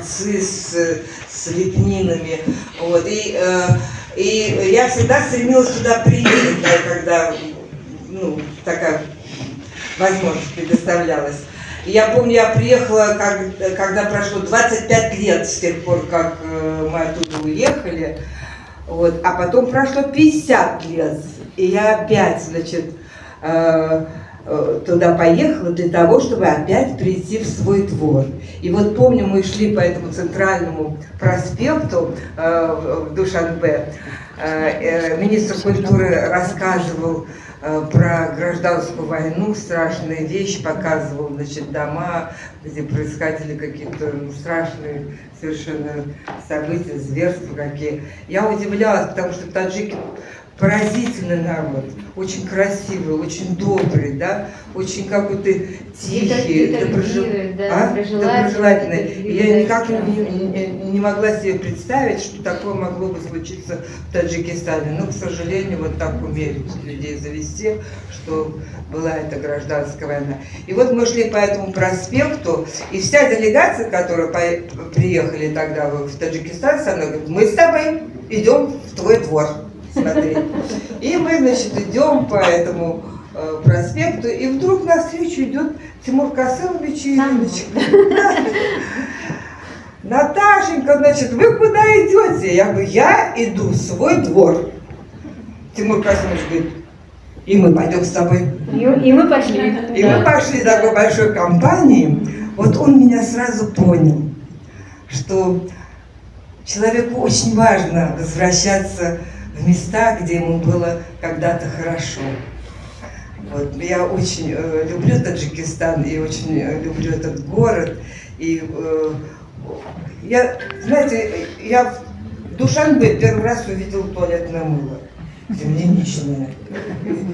столбцы с лепнинами. Вот. И я всегда стремилась туда приехать, да, когда такая возможность предоставлялась. И я помню, я приехала, когда прошло 25 лет с тех пор, как мы оттуда уехали. Вот. А потом прошло 50 лет. И я опять, значит, туда поехала для того, чтобы опять прийти в свой двор. И вот помню, мы шли по этому центральному проспекту в Душанбе. Министр культуры рассказывал про гражданскую войну, страшные вещи, показывал, значит, дома, где происходили какие-то страшные совершенно события, зверства какие. Я удивлялась, потому что таджики поразительный народ, очень красивый, очень добрый, да, очень какой-то тихий, доброжелательный. Я никак не могла себе представить, что такое могло бы случиться в Таджикистане. Но, к сожалению, вот так умели людей завести, что была эта гражданская война. И вот мы шли по этому проспекту, и вся делегация, которая приехали тогда в Таджикистан, она говорит: мы с тобой идем в твой двор смотреть. И мы, значит, идем по этому проспекту, и вдруг навстречу идет Тимур Касымович и Ириночка. Наташенька, значит, вы куда идете? Я говорю: я иду в свой двор. Тимур Касымович говорит: и мы пойдем с тобой. И мы пошли. И мы пошли такой большой компанией. Вот он меня сразу понял, что человеку очень важно возвращаться в места, где ему было когда-то хорошо. Вот. Я очень люблю Таджикистан и очень люблю этот город. И знаете, я в Душанбе первый раз увидела туалетное мыло земляничное.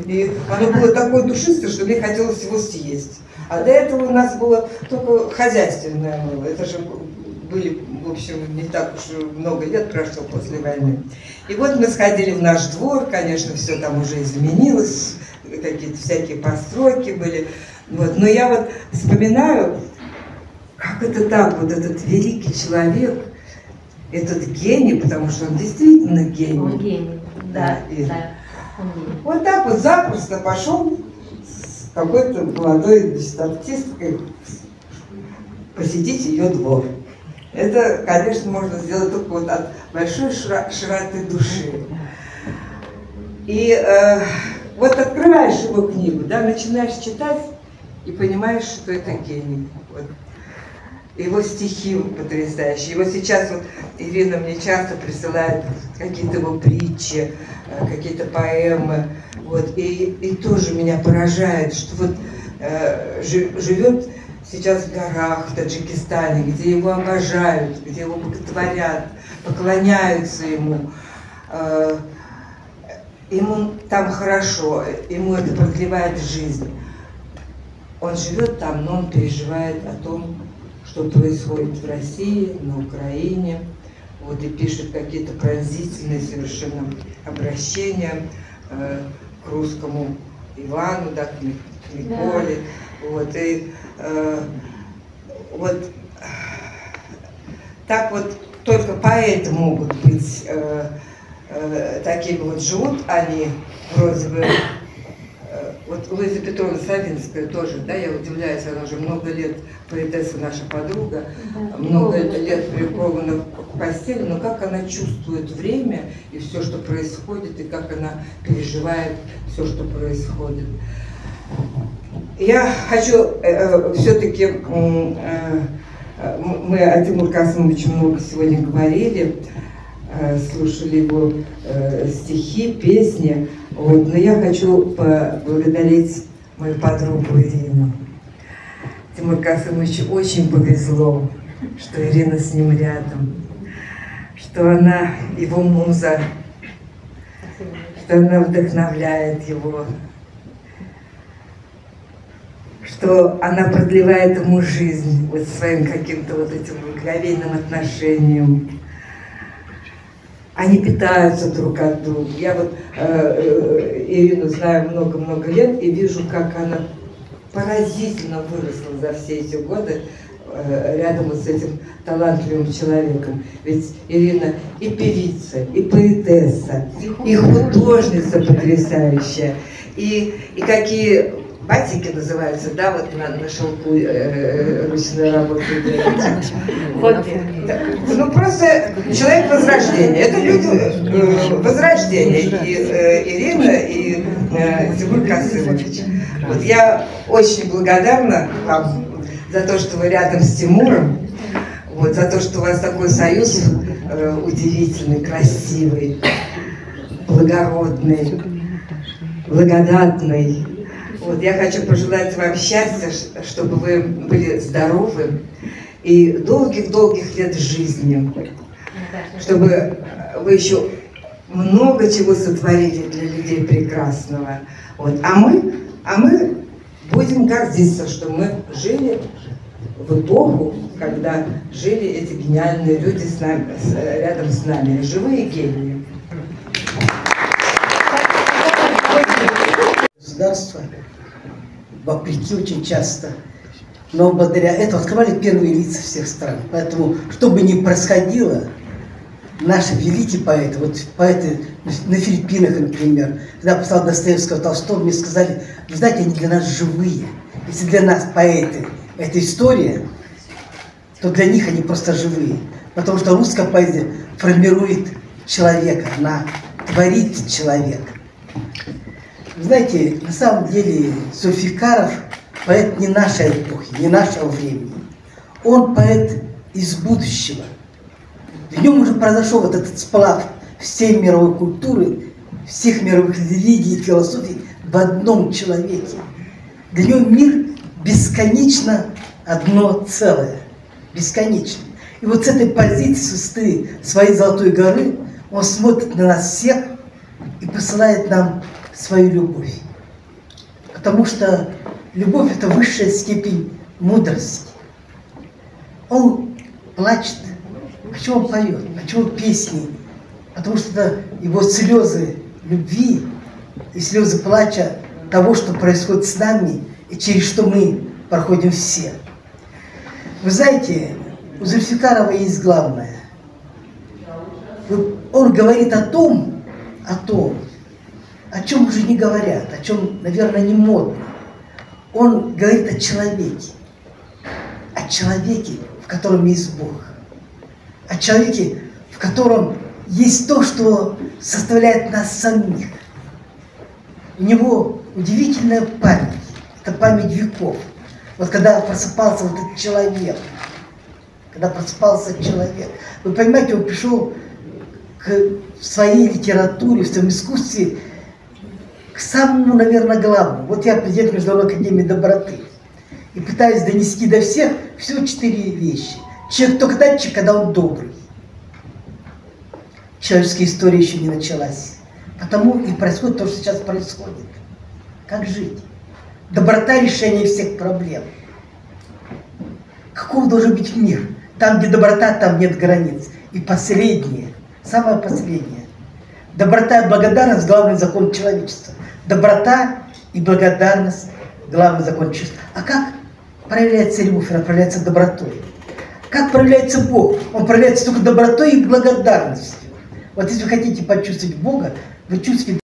И оно было такое душистое, что мне хотелось его съесть. А до этого у нас было только хозяйственное мыло. Это же были, в общем, не так уж много лет прошло после войны. И вот мы сходили в наш двор, конечно, все там уже изменилось, какие-то всякие постройки были. Вот. Но я вот вспоминаю, как это так, вот этот великий человек, этот гений, потому что он действительно гений. Он гений, да. Он гений. Вот так вот запросто пошел с какой-то молодой, значит, артисткой посетить ее двор. Это, конечно, можно сделать только вот от большой широты души. И вот открываешь его книгу, да, начинаешь читать и понимаешь, что это гений. Вот. Его стихи потрясающие. Его сейчас вот Ирина мне часто присылает какие-то его притчи, какие-то поэмы. Вот. И тоже меня поражает, что вот живет сейчас в горах, в Таджикистане, где его обожают, где его боготворят, поклоняются ему. Ему там хорошо, ему это продлевает жизнь. Он живет там, но он переживает о том, что происходит в России, на Украине. Вот, и пишет какие-то пронзительные совершенно обращения к русскому Ивану, да, к Николе. Да. Вот, и вот так вот только поэты могут быть такими вот, живут они вроде бы. Вот Луиза Петровна Савинская тоже, да, я удивляюсь, она уже много лет поэтесса, наша подруга, да, много лет прикована к постели, но как она чувствует время и все, что происходит, и как она переживает все, что происходит. Я хочу все-таки, мы о Тимуре Касымовиче много сегодня говорили, слушали его стихи, песни, вот, но я хочу поблагодарить мою подругу Ирину. Тимуру Касымовичу очень повезло, что Ирина с ним рядом, что она его муза, что она вдохновляет его, что она продлевает ему жизнь вот своим каким-то вот этим благоговейным отношением. Они питаются друг от друга. Я вот Ирину знаю много-много лет и вижу, как она поразительно выросла за все эти годы рядом вот с этим талантливым человеком. Ведь Ирина и певица, и поэтесса, и художница потрясающая, и какие батики называются, да, вот на шелку ручной работы. Вот, ну просто человек возрождения. Это люди возрождения. И Ирина, и Тимур Касымович. Вот я очень благодарна вам за то, что вы рядом с Тимуром, вот, за то, что у вас такой союз удивительный, красивый, благородный, благодатный. Вот, я хочу пожелать вам счастья, чтобы вы были здоровы и долгих-долгих лет жизни, чтобы вы еще много чего сотворили для людей прекрасного. Вот. А мы будем гордиться, что мы жили в эпоху, когда жили эти гениальные люди рядом с нами, живые гении. Государство, вопреки очень часто, но благодаря этому открывали первые лица всех стран. Поэтому, что бы ни происходило, наши великие поэты, вот поэты на Филиппинах, например, когда писал Достоевского, Толстого, мне сказали, вы знаете, они для нас живые. Если для нас поэты – это история, то для них они просто живые. Потому что русская поэзия формирует человека, она творит человека. Вы знаете, на самом деле Зульфикаров поэт не нашей эпохи, не нашего времени. Он поэт из будущего. В нем уже произошел вот этот сплав всей мировой культуры, всех мировых религий и философий в одном человеке. Для него мир бесконечно одно целое. Бесконечно. И вот с этой позиции, с высоты своей Золотой горы, он смотрит на нас всех и посылает нам свою любовь. Потому что любовь – это высшая степень мудрости. Он плачет. Почему он поет? Почему песни? Потому что это его слезы любви и слезы плача того, что происходит с нами и через что мы проходим все. Вы знаете, у Зульфикарова есть главное. Он говорит о том, о чем уже не говорят, о чем, наверное, не модно. Он говорит о человеке, в котором есть Бог, о человеке, в котором есть то, что составляет нас самих. У него удивительная память, это память веков. Вот когда просыпался вот этот человек, вы понимаете, он пришел в своей литературе, в своем искусстве к самому, наверное, главному. Вот я президент Международной академии доброты и пытаюсь донести до всех всего 4 вещи. Человек только датчик, когда он добрый. Человеческая история еще не началась. Потому и происходит то, что сейчас происходит. Как жить? Доброта – решение всех проблем. Каков должен быть мир? Там, где доброта, там нет границ. И последнее, самое последнее. Доброта и благодарность – главный закон человечества. Доброта и благодарность – главный закон человечества. А как проявляется любовь? Она проявляется добротой. Как проявляется Бог? Он проявляется только добротой и благодарностью. Вот если вы хотите почувствовать Бога, вы чувствуете